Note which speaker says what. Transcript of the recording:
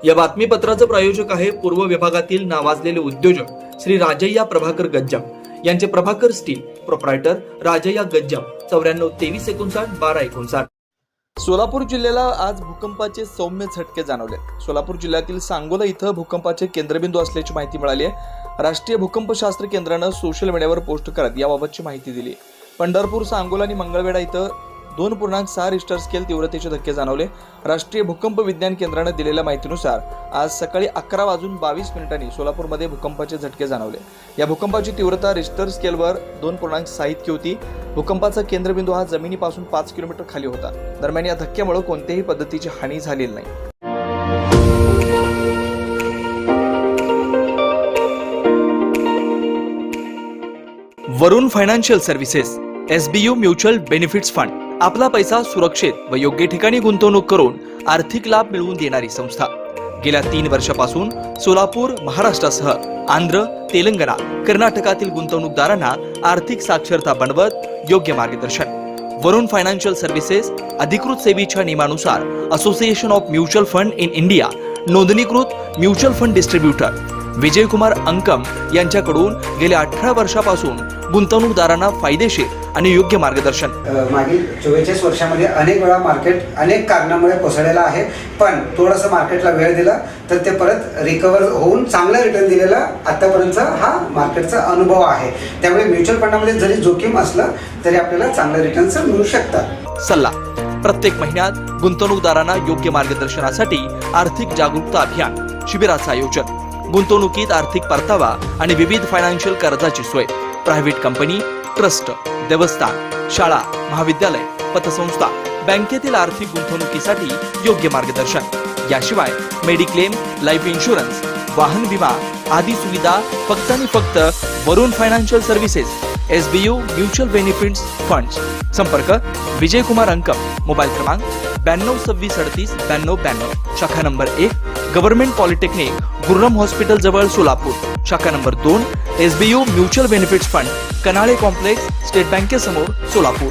Speaker 1: या बातमीपत्राचं प्रायोजक आहे पूर्व विभागातील नावाजलेले उद्योजक श्री राजय्या प्रभाकर गज्जाम यांचे प्रभाकर स्टील, प्रोप्रायटर राजय्या गज्जाम, 94 सोलापूर जिल्ह्याला आज भूकंपाचे सौम्य झटके जाणवले। सोलापूर जिल्ह्यातील सांगोला इथं भूकंपाचे केंद्रबिंदू असल्याची माहिती मिळाली आहे। राष्ट्रीय भूकंपशास्त्र केंद्रानं सोशल मीडियावर पोस्ट करत याबाबतची माहिती दिली। पंढरपूर, सांगोला आणि मंगळवेढा इथं 2.6 रिश्टर स्केल तीव्रतेचे धक्के जाणवले। राष्ट्रीय भूकंप विज्ञान केंद्राने दिलेल्या माहितीनुसार आज सकाळी 11:22 सोलापूरमध्ये भूकंपाचे झटके जाणवले। या भूकंपाची तीव्रता रिश्टर स्केलवर 2.6 इतकी होती। भूकंपाचा केंद्रबिंदू हा जमिनीपासून 5 किलोमीटर खाली होता। दरम्यान या धक्क्यामुळे कोणत्याही पद्धतीची हानी झालेली नाही। Varun financial services, SBU mutual benefits fund आपला पैसा सुरक्षित व योग्य ठिकाणी गुंतवणूक करून आर्थिक लाभ मिळवून देणारी संस्था। गेल्या 3 वर्षापासून सोलापूर, महाराष्ट्रासह आंध्र, तेलंगणा, कर्नाटकातील गुंतवणूकदारांना आर्थिक साक्षरता बनवत योग्य मार्गदर्शन। वरुण फायनान्शियल सर्व्हिसेस अधिकृत सेवेच्या नियमानुसार association of mutual fund in India नोंदणीकृत mutual fund distributor Vijaykumar Ankam यांच्याकडून गेल्या 18 वर्षापासून गुंतवणूकदारांना फायदेशीर आणि योग्य मार्गदर्शन।
Speaker 2: मागील 44 वर्षामध्ये अनेक वेळा मार्केट अनेक कारणामुळे कोसळलेला आहे, पण थोडंसं मार्केटला वेळ दिला तर ते परत रिकवर होऊन चांगला रिटर्न दिलेला आतापर्यंतचा हा मार्केटचा अनुभव आहे। त्यामुळे म्युच्युअल फंडामध्ये जरी जोखीम असलं तरी आपल्याला चांगले रिटर्न्स मिळू शकतात।
Speaker 1: सल्ला प्रत्येक महिन्यात गुंतवणूकदारांना योग्य मार्गदर्शनासाठी आर्थिक जागरूकता अभियान शिबिराचं आयोजन। गुंतवणुकीत आर्थिक परतावा आणि विविध फायनान्शियल कर्जाची सोय। प्रायव्हेट कंपनी, ट्रस्ट, देवस्थान, शाळा, महाविद्यालय, पतसंस्था, बँकेतील आर्थिक गुंतवणुकीसाठी योग्य मार्गदर्शन। याशिवाय मेडिक्लेम, लाईफ इन्शुरन्स, वाहन विमा आदी सुविधा फक्त आणि फक्त Varun financial services, SBU mutual benefits funds. संपर्क विजयकुमार अंकम, मोबाईल क्रमांक 9226389292, शाखा number 1 government polytechnic, Gururam hospital जवळ सोलापूर, शाखा number 2 SBU mutual benefits fund, Kanale complex, state बँकेसमोर सोलापूर।